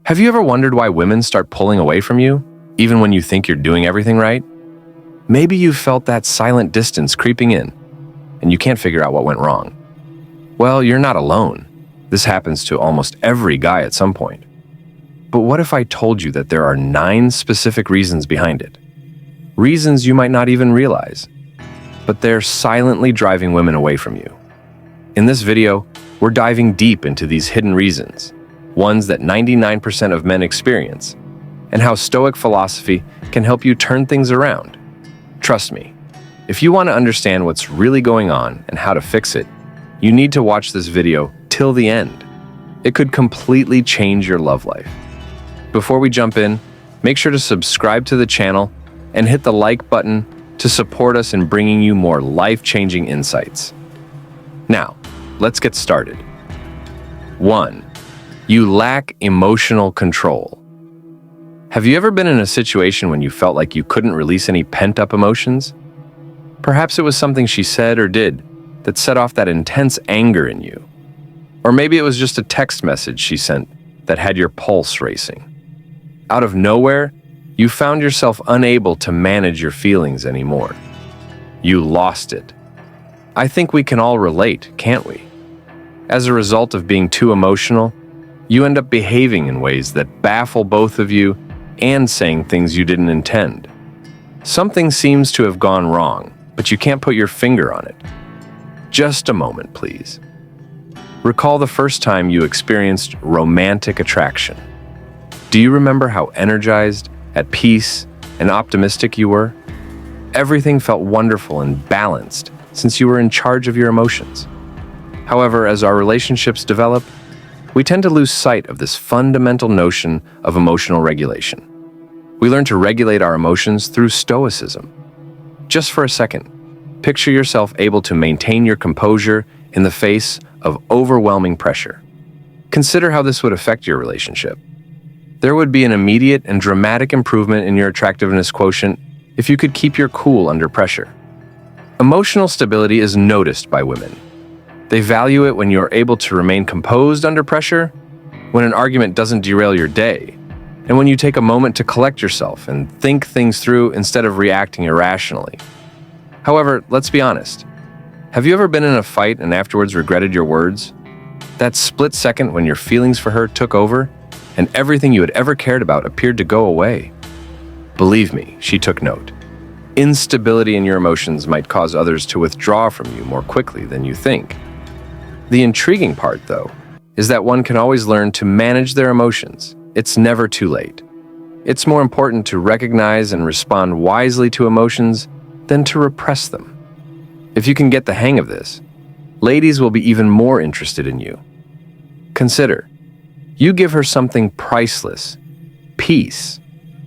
Have you ever wondered why women start pulling away from you, even when you think you're doing everything right? Maybe you've felt that silent distance creeping in, and you can't figure out what went wrong. Well, you're not alone. This happens to almost every guy at some point. But what if I told you that there are 9 specific reasons behind it? Reasons you might not even realize, but they're silently driving women away from you. In this video, we're diving deep into these hidden reasons, ones that 99% of men experience, and how Stoic philosophy can help you turn things around. Trust me, if you want to understand what's really going on and how to fix it, you need to watch this video till the end. It could completely change your love life. Before we jump in, make sure to subscribe to the channel and hit the like button to support us in bringing you more life-changing insights. Now, let's get started. 1. You lack emotional control. Have you ever been in a situation when you felt like you couldn't release any pent-up emotions? Perhaps it was something she said or did that set off that intense anger in you. Or maybe it was just a text message she sent that had your pulse racing. Out of nowhere, you found yourself unable to manage your feelings anymore. You lost it. I think we can all relate, can't we? As a result of being too emotional, you end up behaving in ways that baffle both of you and saying things you didn't intend. Something seems to have gone wrong, but you can't put your finger on it. Just a moment, please. Recall the first time you experienced romantic attraction. Do you remember how energized, at peace, and optimistic you were? Everything felt wonderful and balanced since you were in charge of your emotions. However, as our relationships develop, we tend to lose sight of this fundamental notion of emotional regulation. We learn to regulate our emotions through Stoicism. Just for a second, picture yourself able to maintain your composure in the face of overwhelming pressure. Consider how this would affect your relationship. There would be an immediate and dramatic improvement in your attractiveness quotient if you could keep your cool under pressure. Emotional stability is noticed by women. They value it when you're able to remain composed under pressure, when an argument doesn't derail your day, and when you take a moment to collect yourself and think things through instead of reacting irrationally. However, let's be honest. Have you ever been in a fight and afterwards regretted your words? That split second when your feelings for her took over and everything you had ever cared about appeared to go away? Believe me, she took note. Instability in your emotions might cause others to withdraw from you more quickly than you think. The intriguing part, though, is that one can always learn to manage their emotions. It's never too late. It's more important to recognize and respond wisely to emotions than to repress them. If you can get the hang of this, ladies will be even more interested in you. Consider, you give her something priceless, peace,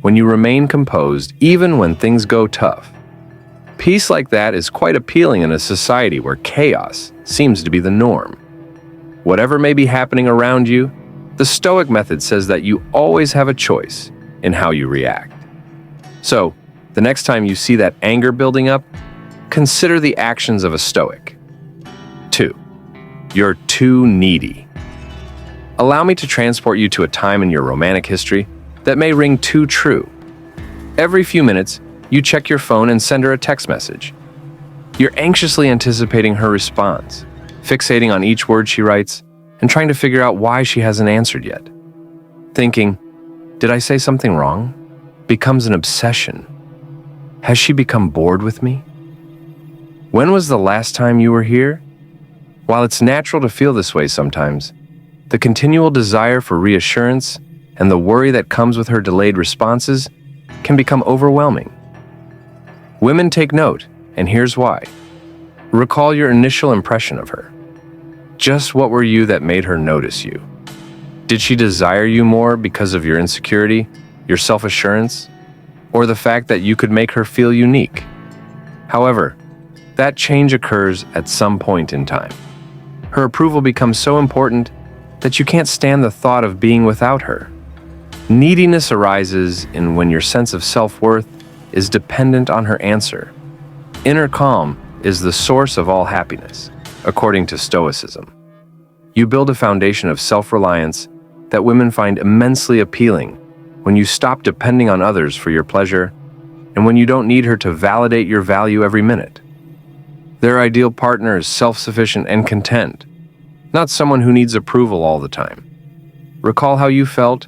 when you remain composed even when things go tough. Peace like that is quite appealing in a society where chaos seems to be the norm. Whatever may be happening around you, the Stoic method says that you always have a choice in how you react. So, the next time you see that anger building up, consider the actions of a Stoic. 2. You're too needy. Allow me to transport you to a time in your romantic history that may ring too true. Every few minutes, you check your phone and send her a text message. You're anxiously anticipating her response, fixating on each word she writes, and trying to figure out why she hasn't answered yet. Thinking, did I say something wrong? Becomes an obsession. Has she become bored with me? When was the last time you were here? While it's natural to feel this way sometimes, the continual desire for reassurance and the worry that comes with her delayed responses can become overwhelming. Women take note, and here's why. Recall your initial impression of her. Just what were you that made her notice you? Did she desire you more because of your insecurity, your self-assurance, or the fact that you could make her feel unique? However, that change occurs at some point in time. Her approval becomes so important that you can't stand the thought of being without her. Neediness arises in when your sense of self-worth is dependent on her answer. Inner calm is the source of all happiness, according to Stoicism. You build a foundation of self-reliance that women find immensely appealing, when you stop depending on others for your pleasure, and when you don't need her to validate your value every minute. Their ideal partner is self-sufficient and content, not someone who needs approval all the time. Recall how you felt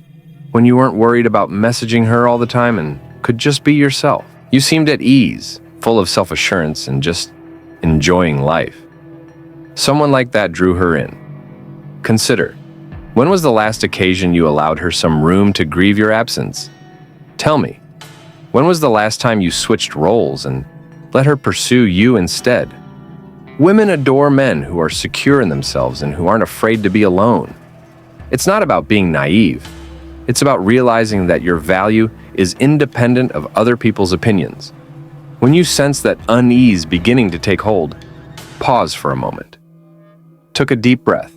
when you weren't worried about messaging her all the time and could just be yourself. You seemed at ease, full of self-assurance and just enjoying life. Someone like that drew her in. Consider, when was the last occasion you allowed her some room to grieve your absence? Tell me, when was the last time you switched roles and let her pursue you instead? Women adore men who are secure in themselves and who aren't afraid to be alone. It's not about being naive. It's about realizing that your value is independent of other people's opinions. When you sense that unease beginning to take hold, pause for a moment. Take a deep breath.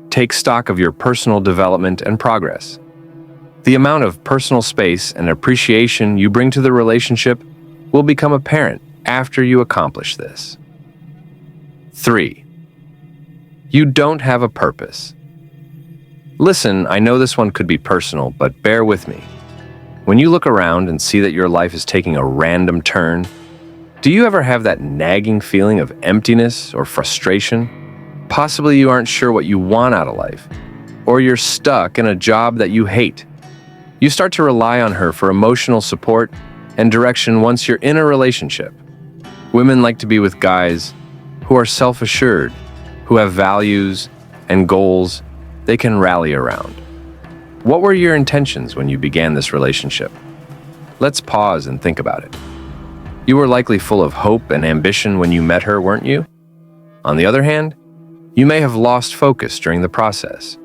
Take stock of your personal development and progress. The amount of personal space and appreciation you bring to the relationship will become apparent after you accomplish this. 3. You don't have a purpose. Listen, I know this one could be personal, but bear with me. When you look around and see that your life is taking a random turn, do you ever have that nagging feeling of emptiness or frustration? Possibly you aren't sure what you want out of life, or you're stuck in a job that you hate. You start to rely on her for emotional support and direction once you're in a relationship. Women like to be with guys who are self-assured, who have values and goals they can rally around. What were your intentions when you began this relationship? Let's pause and think about it. You were likely full of hope and ambition when you met her, weren't you? On the other hand, you may have lost focus during the process.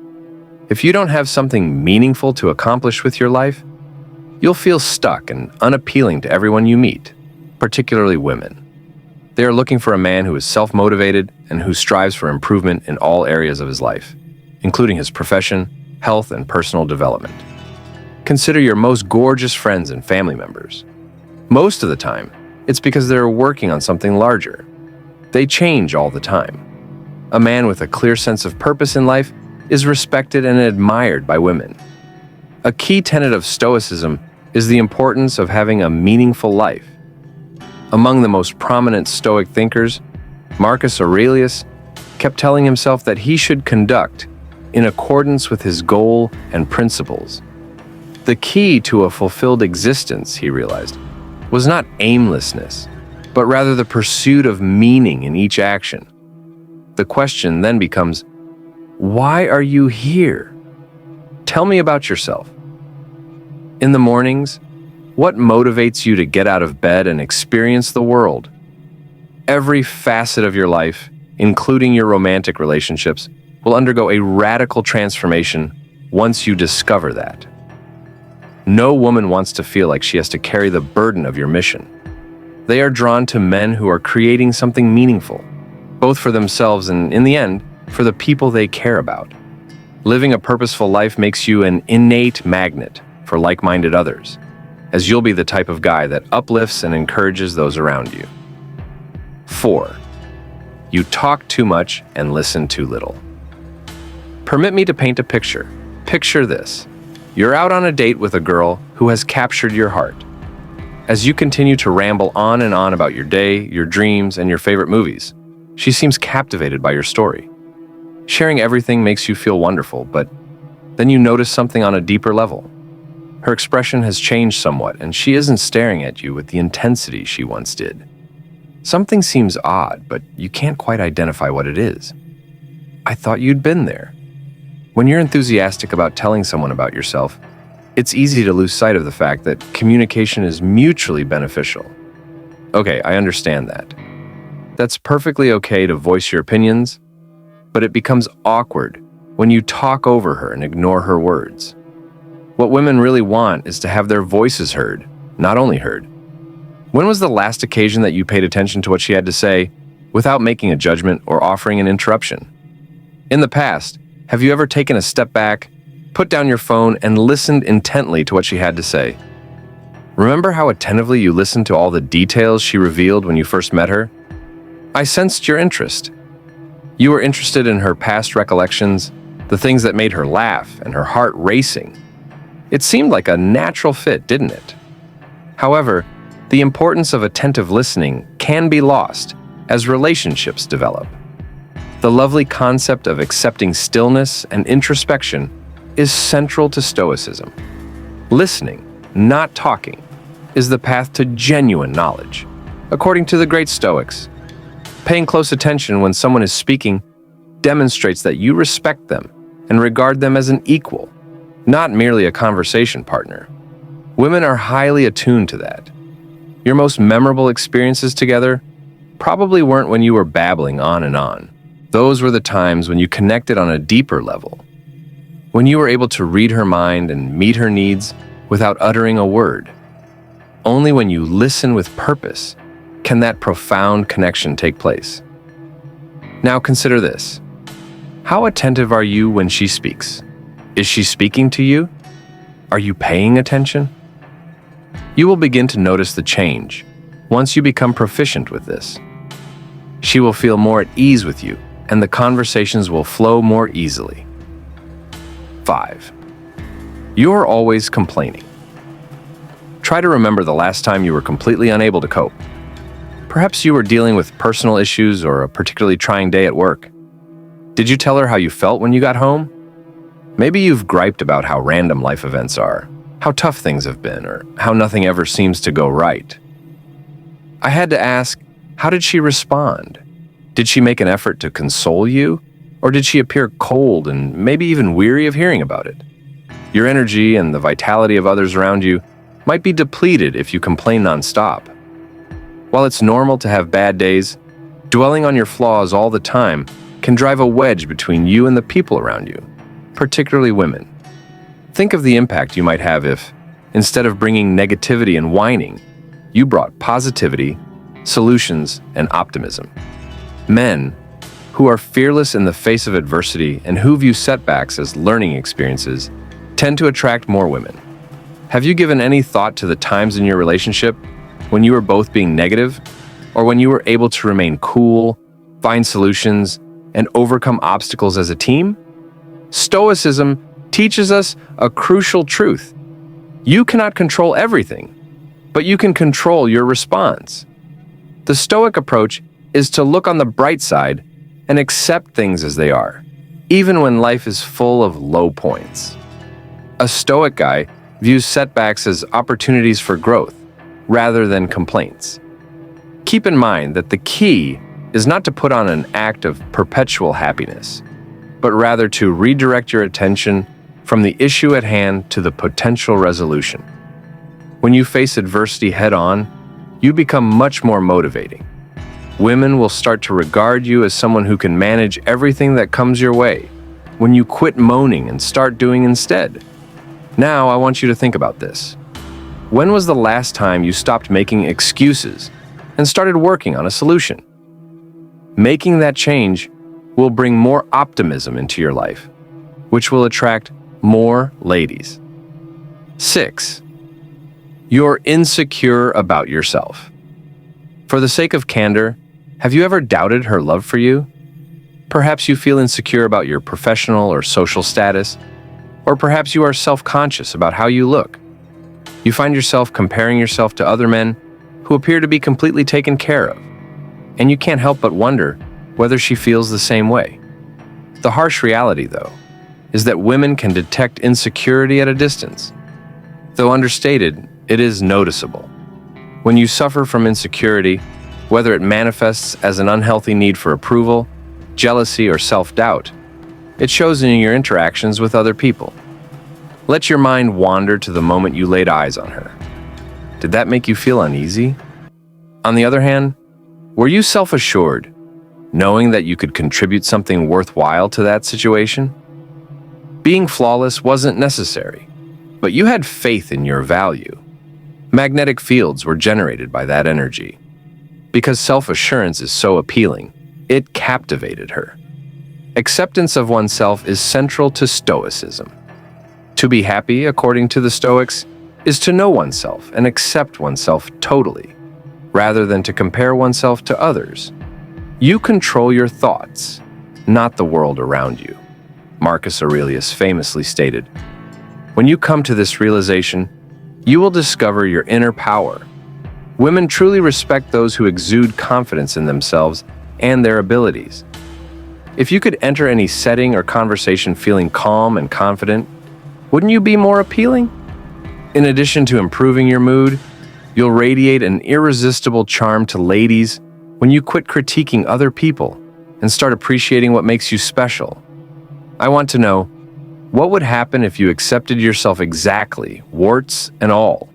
If you don't have something meaningful to accomplish with your life, you'll feel stuck and unappealing to everyone you meet, particularly women. They are looking for a man who is self-motivated and who strives for improvement in all areas of his life, including his profession, health, and personal development. Consider your most gorgeous friends and family members. Most of the time, it's because they're working on something larger. They change all the time. A man with a clear sense of purpose in life is respected and admired by women. A key tenet of Stoicism is the importance of having a meaningful life. Among the most prominent Stoic thinkers, Marcus Aurelius kept telling himself that he should conduct in accordance with his goal and principles. The key to a fulfilled existence, he realized, was not aimlessness, but rather the pursuit of meaning in each action. The question then becomes, why are you here? Tell me about yourself. In the mornings, what motivates you to get out of bed and experience the world? Every facet of your life, including your romantic relationships, will undergo a radical transformation once you discover that. No woman wants to feel like she has to carry the burden of your mission. They are drawn to men who are creating something meaningful, both for themselves and, in the end, for the people they care about. Living a purposeful life makes you an innate magnet for like-minded others, as you'll be the type of guy that uplifts and encourages those around you. 4. You talk too much and listen too little. Permit me to paint a picture. Picture this. You're out on a date with a girl who has captured your heart. As you continue to ramble on and on about your day, your dreams, and your favorite movies, she seems captivated by your story. Sharing everything makes you feel wonderful, but then you notice something on a deeper level. Her expression has changed somewhat, and she isn't staring at you with the intensity she once did. Something seems odd, but you can't quite identify what it is. I thought you'd been there. When you're enthusiastic about telling someone about yourself, it's easy to lose sight of the fact that communication is mutually beneficial. Okay, I understand that. That's perfectly okay to voice your opinions, but it becomes awkward when you talk over her and ignore her words. What women really want is to have their voices heard, not only heard. When was the last occasion that you paid attention to what she had to say without making a judgment or offering an interruption? In the past, have you ever taken a step back, put down your phone, and listened intently to what she had to say? Remember how attentively you listened to all the details she revealed when you first met her? I sensed your interest. You were interested in her past recollections, the things that made her laugh and her heart racing. It seemed like a natural fit, didn't it? However, the importance of attentive listening can be lost as relationships develop. The lovely concept of accepting stillness and introspection is central to Stoicism. Listening, not talking, is the path to genuine knowledge, according to the great Stoics. Paying close attention when someone is speaking demonstrates that you respect them and regard them as an equal, not merely a conversation partner. Women are highly attuned to that. Your most memorable experiences together probably weren't when you were babbling on and on. Those were the times when you connected on a deeper level, when you were able to read her mind and meet her needs without uttering a word. Only when you listen with purpose can that profound connection take place. Now consider this. How attentive are you when she speaks? Is she speaking to you? Are you paying attention? You will begin to notice the change once you become proficient with this. She will feel more at ease with you, and the conversations will flow more easily. 5. You're always complaining. Try to remember the last time you were completely unable to cope. Perhaps you were dealing with personal issues or a particularly trying day at work. Did you tell her how you felt when you got home? Maybe you've griped about how random life events are, how tough things have been, or how nothing ever seems to go right. I had to ask, how did she respond? Did she make an effort to console you? Or did she appear cold and maybe even weary of hearing about it? Your energy and the vitality of others around you might be depleted if you complain nonstop. While it's normal to have bad days, dwelling on your flaws all the time can drive a wedge between you and the people around you, particularly women. Think of the impact you might have if, instead of bringing negativity and whining, you brought positivity, solutions, and optimism. Men, who are fearless in the face of adversity and who view setbacks as learning experiences, tend to attract more women. Have you given any thought to the times in your relationship when you were both being negative, or when you were able to remain cool, find solutions, and overcome obstacles as a team? Stoicism teaches us a crucial truth. You cannot control everything, but you can control your response. The Stoic approach is to look on the bright side and accept things as they are, even when life is full of low points. A Stoic guy views setbacks as opportunities for growth rather than complaints. Keep in mind that the key is not to put on an act of perpetual happiness, but rather to redirect your attention from the issue at hand to the potential resolution. When you face adversity head-on, you become much more motivating. Women will start to regard you as someone who can manage everything that comes your way when you quit moaning and start doing instead. Now, I want you to think about this. When was the last time you stopped making excuses and started working on a solution? Making that change will bring more optimism into your life, which will attract more ladies. 6. You're insecure about yourself. For the sake of candor, have you ever doubted her love for you? Perhaps you feel insecure about your professional or social status, or perhaps you are self-conscious about how you look. You find yourself comparing yourself to other men who appear to be completely taken care of, and you can't help but wonder whether she feels the same way. The harsh reality, though, is that women can detect insecurity at a distance. Though understated, it is noticeable. When you suffer from insecurity, whether it manifests as an unhealthy need for approval, jealousy, or self-doubt, it shows in your interactions with other people. Let your mind wander to the moment you laid eyes on her. Did that make you feel uneasy? On the other hand, were you self-assured, knowing that you could contribute something worthwhile to that situation? Being flawless wasn't necessary, but you had faith in your value. Magnetic fields were generated by that energy. Because self-assurance is so appealing, it captivated her. Acceptance of oneself is central to Stoicism. To be happy, according to the Stoics, is to know oneself and accept oneself totally, rather than to compare oneself to others. You control your thoughts, not the world around you. Marcus Aurelius famously stated. When you come to this realization, you will discover your inner power. Women truly respect those who exude confidence in themselves and their abilities. If you could enter any setting or conversation feeling calm and confident, wouldn't you be more appealing? In addition to improving your mood, you'll radiate an irresistible charm to ladies when you quit critiquing other people and start appreciating what makes you special. I want to know, what would happen if you accepted yourself exactly, warts and all?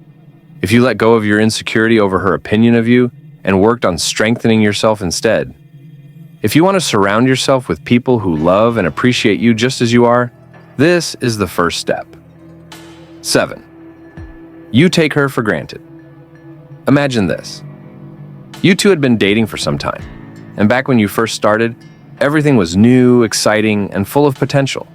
If you let go of your insecurity over her opinion of you and worked on strengthening yourself instead? If you want to surround yourself with people who love and appreciate you just as you are, this is the first step. 7. You take her for granted. Imagine this. You two had been dating for some time, and back when you first started, everything was new, exciting, and full of potential.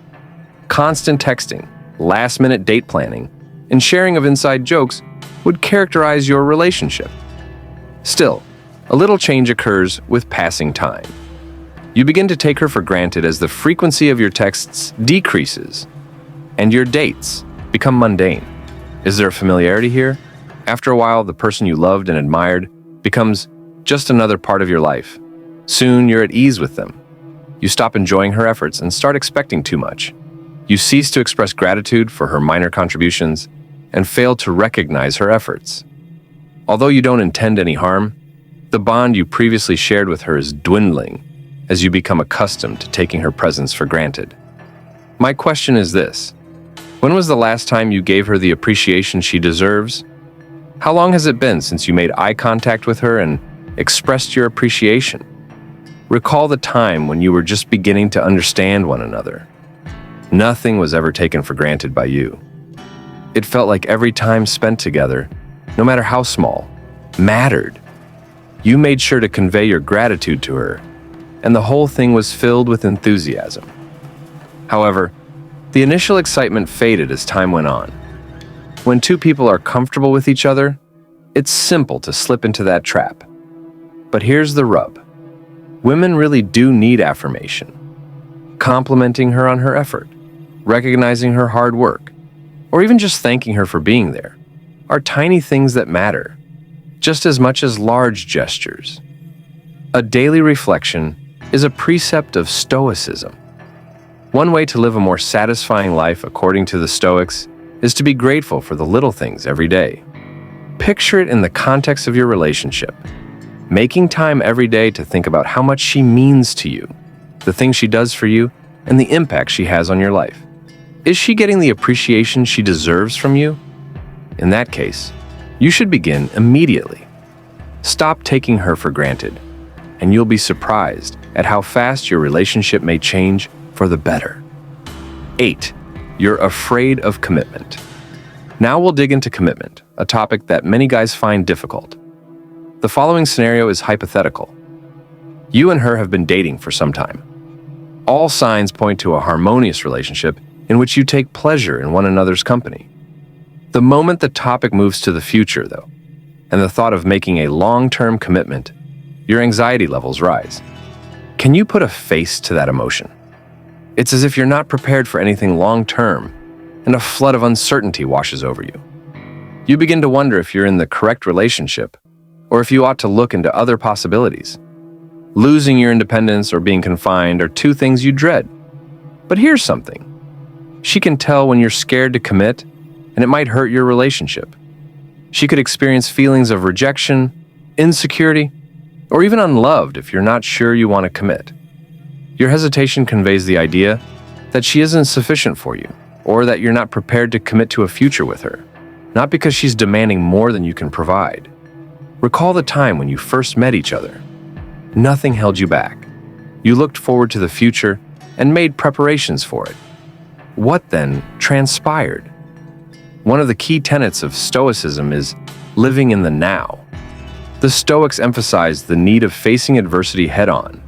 Constant texting, last-minute date planning, and sharing of inside jokes would characterize your relationship. Still, a little change occurs with passing time. You begin to take her for granted as the frequency of your texts decreases, and your dates become mundane. Is there a familiarity here? After a while, the person you loved and admired becomes just another part of your life. Soon, you're at ease with them. You stop enjoying her efforts and start expecting too much. You cease to express gratitude for her minor contributions and fail to recognize her efforts. Although you don't intend any harm, the bond you previously shared with her is dwindling as you become accustomed to taking her presence for granted. My question is this: when was the last time you gave her the appreciation she deserves? How long has it been since you made eye contact with her and expressed your appreciation? Recall the time when you were just beginning to understand one another. Nothing was ever taken for granted by you. It felt like every time spent together, no matter how small, mattered. You made sure to convey your gratitude to her, and the whole thing was filled with enthusiasm. However, the initial excitement faded as time went on. When two people are comfortable with each other, it's simple to slip into that trap. But here's the rub. Women really do need affirmation. Complimenting her on her effort, recognizing her hard work, or even just thanking her for being there are tiny things that matter, just as much as large gestures. A daily reflection is a precept of Stoicism. One way to live a more satisfying life, according to the Stoics, is to be grateful for the little things every day. Picture it in the context of your relationship. Making time every day to think about how much she means to you, the things she does for you, and the impact she has on your life. Is she getting the appreciation she deserves from you? In that case, you should begin immediately. Stop taking her for granted, and you'll be surprised at how fast your relationship may change for the better. 8. You're afraid of commitment. Now we'll dig into commitment, a topic that many guys find difficult. The following scenario is hypothetical. You and her have been dating for some time. All signs point to a harmonious relationship in which you take pleasure in one another's company. The moment the topic moves to the future, though, and the thought of making a long-term commitment, your anxiety levels rise. Can you put a face to that emotion? It's as if you're not prepared for anything long-term, and a flood of uncertainty washes over you. You begin to wonder if you're in the correct relationship, or if you ought to look into other possibilities. Losing your independence or being confined are two things you dread. But here's something. She can tell when you're scared to commit, and it might hurt your relationship. She could experience feelings of rejection, insecurity, or even unloved if you're not sure you want to commit. Your hesitation conveys the idea that she isn't sufficient for you, or that you're not prepared to commit to a future with her, not because she's demanding more than you can provide. Recall the time when you first met each other. Nothing held you back. You looked forward to the future and made preparations for it. What then transpired? One of the key tenets of Stoicism is living in the now. The Stoics emphasize the need of facing adversity head-on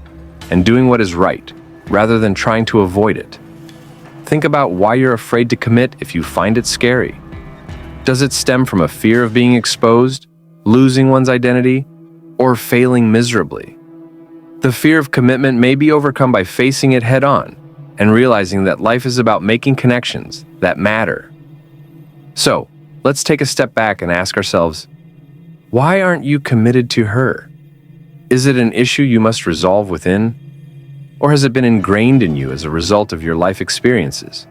and doing what is right, rather than trying to avoid it. Think about why you're afraid to commit if you find it scary. Does it stem from a fear of being exposed, losing one's identity, or failing miserably? The fear of commitment may be overcome by facing it head-on, and realizing that life is about making connections that matter. So, let's take a step back and ask ourselves, why aren't you committed to her? Is it an issue you must resolve within? Or has it been ingrained in you as a result of your life experiences?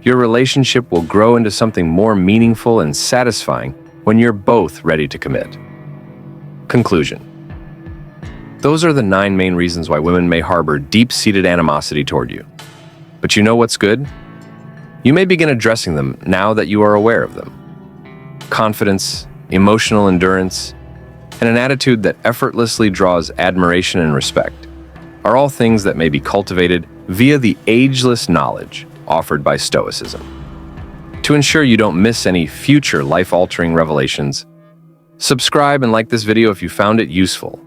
Your relationship will grow into something more meaningful and satisfying when you're both ready to commit. Conclusion. Those are the 9 main reasons why women may harbor deep-seated animosity toward you. But you know what's good? You may begin addressing them now that you are aware of them. Confidence, emotional endurance, and an attitude that effortlessly draws admiration and respect are all things that may be cultivated via the ageless knowledge offered by Stoicism. To ensure you don't miss any future life-altering revelations, subscribe and like this video if you found it useful.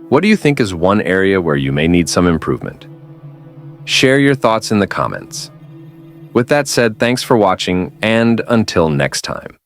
What do you think is one area where you may need some improvement? Share your thoughts in the comments. With that said, thanks for watching, and until next time.